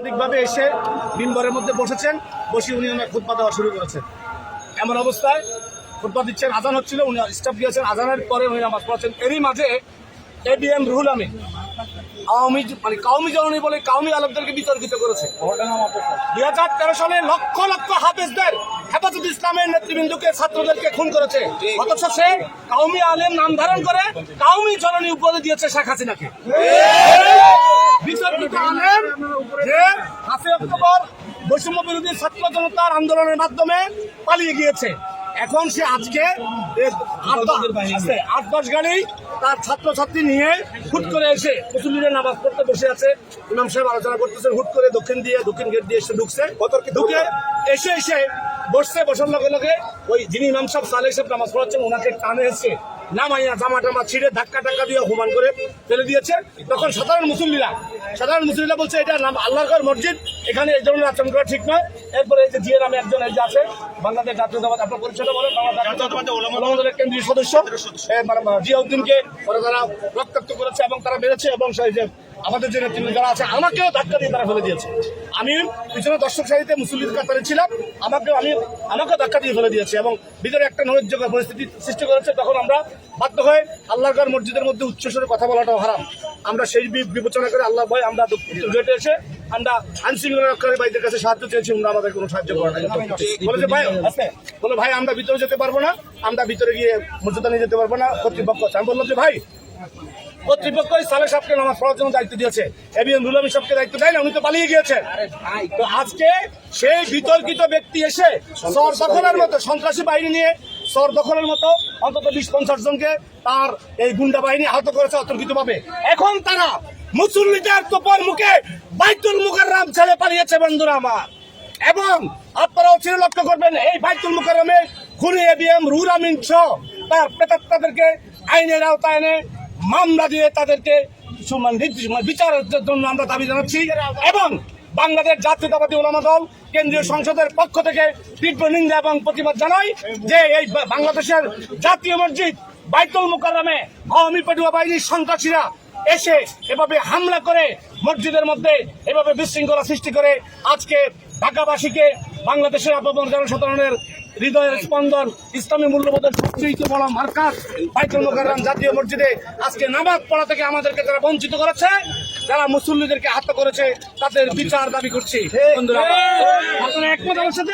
রাজনৈতিকভাবে এসে মিম্বরের মধ্যে বসেছেন, বসে উনি খুতবা দেওয়া শুরু করেছেন। এমন অবস্থায় খুতবা দিচ্ছেন, আজান হচ্ছিল, উনি স্টাফ দিয়েছেন, আজানের পরে উনি নামাজ পড়াচ্ছেন। এরই মাঝে এবিএম রুহুল আমিন কাউমি জননী বলে কাউমি আলেমদেরকে বিতর্কিত করেছে। 2013 সালে লক্ষ লক্ষ হাফেজদের হেফাজত ইসলামের নেতৃবৃন্দকে ছাত্রদেরকে খুন করেছে, অথচ সে কাউমি আলেম নাম ধারণ করে কাউমি জননী উপাধি দিয়েছে শেখ হাসিনাকে। বিতর্কিত আলেম যে 5 অক্টোবর বৈষম্য বিরোধী ছাত্র জনতার আন্দোলনের মাধ্যমে পালিয়ে গিয়েছে, এখন সে আজকে 8-10 গাড়ি তার ছাত্রছাত্রী নিয়ে হুট করে এসে মুসল্লিদের নামাজ পড়তে বসে আছে। ইমাম সাহেব আলোচনা করতেছেন, হুট করে দক্ষিণ গেট দিয়ে এসে ঢুকে এসে বসছে। বসার লগে লগে ওই যিনি ইমাম সাহেব সালেহ সাহেব নামাজ পড়াচ্ছেন ওনাকে টানে এসছে, নামাইয়া জামা টামা ছিঁড়ে ধাক্কা দিয়ে হুমান করে ফেলে দিয়েছে। তখন সাধারণ মুসল্লিরা বলছে এটা নাম আল্লাহর মসজিদ, এখানে এই ধরনের আচরণ করা ঠিক নয়। এরপরে এই যে জিয়া নামে একজন এই যে আছে বাংলাদেশ জাতীয়তাবাদ, আপনার পরিচয় বলেন, বাংলাদেশ কেন্দ্রীয় সদস্য জিয়াউদ্দিনকে ওরা তারা রক্তাক্ত করেছে এবং তারা মেরেছে, এবং সেই যে আমাদের যে নেতৃত্ব যারা আছে আমাকেও ধাক্কা দিয়ে তারা ফেলে দিয়েছে। আমি পিছনে দর্শক সারিতে মুসল্লিদের কাতারে ছিলাম, আমাকেও ধাক্কা দিয়ে ফেলে দিয়েছে এবং ভিতরে একটা নৈরাজ্যকর পরিস্থিতি সৃষ্টি করেছে। তখন আমরা বাধ্য হয়ে আল্লাহর মসজিদের মধ্যে উচ্চস্বরে কথা বলাটাও হারাম, আমরা সেই বিবেচনা করে আল্লাহ ভয় আমরা গেটে এসে আমরা আইনশৃঙ্খলা ভাইদের কাছে সাহায্য চেয়েছি, আমরা আমাদের কোনো সাহায্য করা নাই। বলে ভাই আমরা ভিতরে যেতে পারবো না, আমরা ভিতরে গিয়ে মর্যাদা নিয়ে যেতে পারবো না, কর্তৃপক্ষ। আমি বললাম যে ভাই কর্তৃপক্ষ সালেহ সাহেবকে নামাজ পড়ার জন্য দায়িত্ব দিয়েছে, এবিএম রুহুল আমিন সাহেবকে দায়িত্ব দেয় না, উনি তো পালিয়ে গিয়েছেন। তো আজকে সেই বিতর্কিত ব্যক্তি এসে শহর দখলের মতো সন্ত্রাসী বাহিনী নিয়ে শহর দখলের মতো অন্তত 20-50 জনকে তার এই গুন্ডা বাহিনী আহত করেছে অতর্কিতভাবে। এখন তারা মুসল্লিদের তোপর মুখে বাইতুল মুকাররম ছেড়ে পালিয়েছে বন্ধুরা আমার। এবং আপনারাও চির লক্ষ্য করবেন এই বাইতুল মুকাররমে খুনি এবিএম রুহুল আমিন সহ তার প্রেতাত্মাদেরকে আইনের আওতায় এনে মামলা দিয়ে তাদেরকে বিচারের জন্য আমরা দাবি জানাচ্ছি। এবং বাংলাদেশ জাতীয়তাবাদী উলামা দল কেন্দ্রীয় সংসদের পক্ষ থেকে তীব্র নিন্দা এবং প্রতিবাদ জানাই যে এই বাংলাদেশের জাতীয় মসজিদ বাইতুল মুকাররমে আওয়ামী পেটুয়া বাহিনীর সন্ত্রাসীরা এসে এভাবে হামলা করে মসজিদের মধ্যে এভাবে বিশৃঙ্খলা সৃষ্টি করে আজকে ঢাকাবাসীকে বাংলাদেশের আপামর জনসাধারণের হৃদয়ের স্পন্দন ইসলামী মূল্যবোধের সবচেয়ে বড় মার্কাজ বাইতুল মুকাররম জাতীয় মসজিদে আজকে নামাজ পড়া থেকে আমাদেরকে যারা বঞ্চিত করেছে, যারা মুসল্লিদেরকে আহত করেছে, তাদের বিচার দাবি করছি। বন্ধুরা, আপনারা একমত আমার সাথে?